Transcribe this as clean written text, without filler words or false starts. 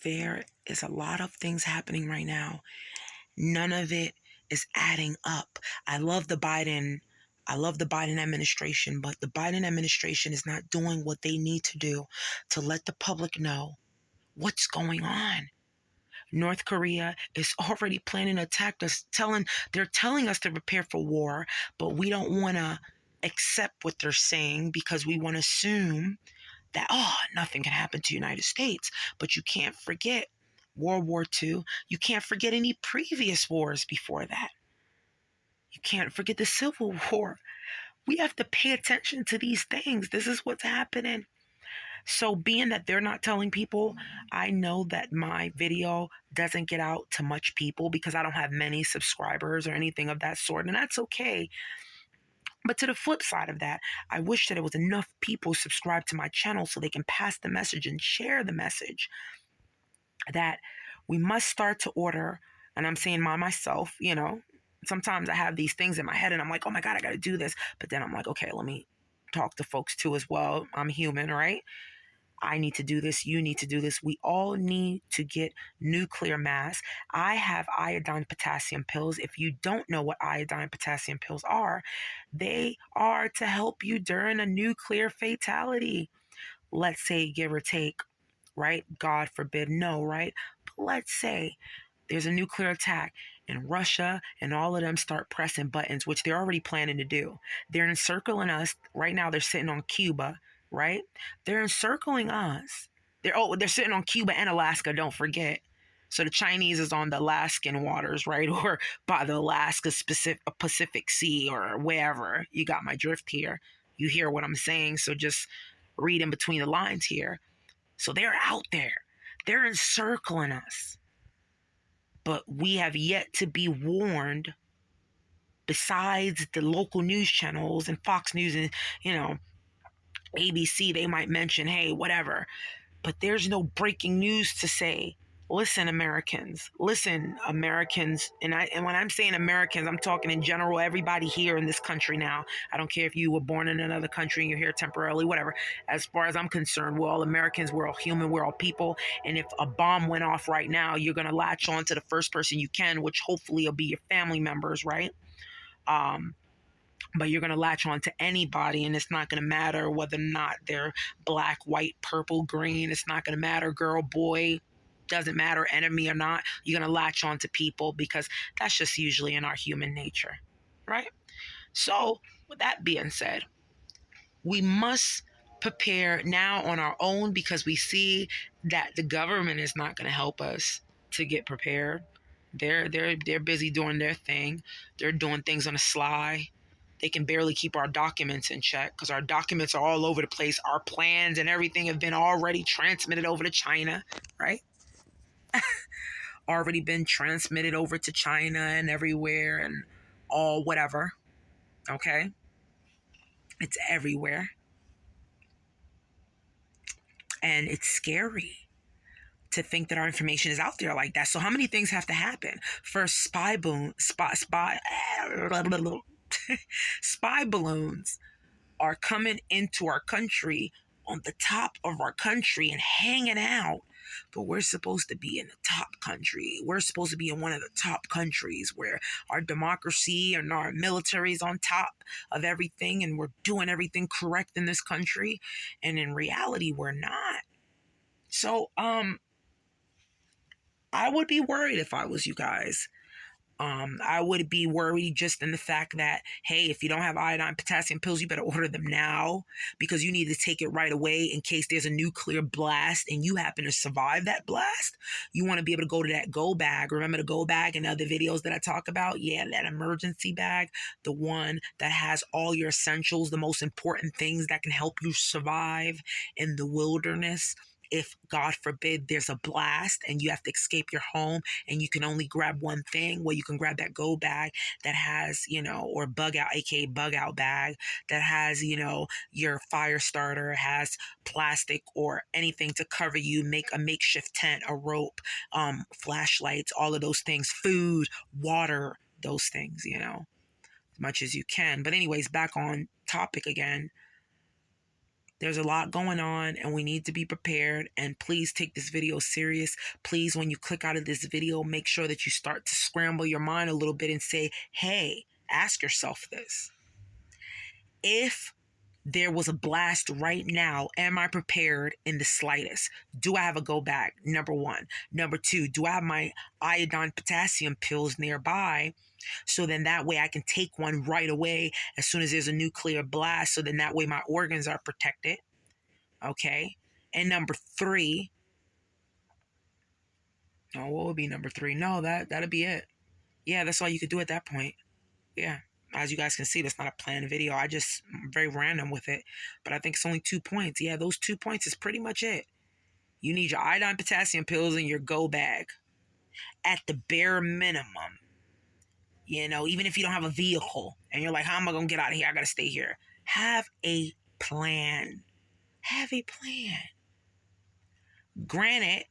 There is a lot of things happening right now. None of it is adding up. I love the Biden administration, but the Biden administration is not doing what they need to do to let the public know what's going on. North Korea is already planning to attack us, they're telling us to prepare for war, but we don't want to accept what they're saying because we want to assume that, nothing can happen to the United States. But you can't forget World War II. You can't forget any previous wars before that. You can't forget the Civil War. We have to pay attention to these things. This is what's happening. So, being that they're not telling people, I know that my video doesn't get out to much people because I don't have many subscribers or anything of that sort, and that's okay. But to the flip side of that, I wish that it was enough people subscribed to my channel so they can pass the message and share the message that we must start to order. And I'm saying myself, sometimes I have these things in my head and I'm like, oh my God, I got to do this. But then I'm like, okay, let me talk to folks too as well. I'm human, right? I need to do this. You need to do this. We all need to get nuclear mass. I have iodine potassium pills. If you don't know what iodine potassium pills are, they are to help you during a nuclear fatality. Let's say, give or take, right? God forbid, no, right? But let's say there's a nuclear attack and Russia and all of them start pressing buttons, which they're already planning to do. They're encircling us. Right now, they're sitting on Cuba, right? They're encircling us. They're sitting on Cuba and Alaska, don't forget. So the Chinese is on the Alaskan waters, right? Or by the Alaska Pacific Sea or wherever. You got my drift here. You hear what I'm saying. So just read in between the lines here. So they're out there. They're encircling us. But we have yet to be warned, besides the local news channels and Fox News and, ABC, they might mention, hey, whatever. But there's no breaking news to say, listen, Americans, and when I'm saying Americans, I'm talking in general, everybody here in this country now. I don't care if you were born in another country and you're here temporarily, whatever. As far as I'm concerned, we're all Americans, we're all human, we're all people. And if a bomb went off right now, you're going to latch on to the first person you can, which hopefully will be your family members, right? But you're going to latch on to anybody, and it's not going to matter whether or not they're black, white, purple, green. It's not going to matter, girl, boy, doesn't matter, enemy or not. You're going to latch on to people because that's just usually in our human nature, right? So with that being said, we must prepare now on our own because we see that the government is not going to help us to get prepared. They're busy doing their thing. They're doing things on the sly. They can barely keep our documents in check because our documents are all over the place. Our plans and everything have been already transmitted over to China, right? Already been transmitted over to China and everywhere and all whatever. Okay? It's everywhere. And it's scary to think that our information is out there like that. So how many things have to happen? First, spy balloons are coming into our country on the top of our country and hanging out. But we're supposed to be in the top country. We're supposed to be in one of the top countries where our democracy and our military is on top of everything and we're doing everything correct in this country. And in reality, we're not. So, I would be worried if I was you guys. I would be worried just in the fact that, hey, if you don't have iodine potassium pills, you better order them now because you need to take it right away in case there's a nuclear blast and you happen to survive that blast. You want to be able to go to that go bag. Remember the go bag and other videos that I talk about? Yeah, that emergency bag, the one that has all your essentials, the most important things that can help you survive in the wilderness. If, God forbid, there's a blast and you have to escape your home and you can only grab one thing, well, you can grab that go bag that has, or bug out, aka bug out bag that has, your fire starter, has plastic or anything to cover you, make a makeshift tent, a rope, flashlights, all of those things, food, water, those things, as much as you can. But anyways, back on topic again. There's a lot going on and we need to be prepared. And please take this video serious. Please, when you click out of this video, make sure that you start to scramble your mind a little bit and say, hey, ask yourself this. If there was a blast right now, am I prepared in the slightest? Do I have a go bag? Number one. Number two, do I have my iodine potassium pills nearby? So then that way I can take one right away as soon as there's a nuclear blast. So then that way my organs are protected. Okay. And number three, oh, what would be number three? No, that'd be it. Yeah, that's all you could do at that point. Yeah. As you guys can see, that's not a planned video. I'm very random with it. But I think it's only 2 points. Yeah, those 2 points is pretty much it. You need your iodine potassium pills in your go bag. At the bare minimum. You know, even if you don't have a vehicle and you're like, how am I going to get out of here? I got to stay here. Have a plan. Have a plan. Granted,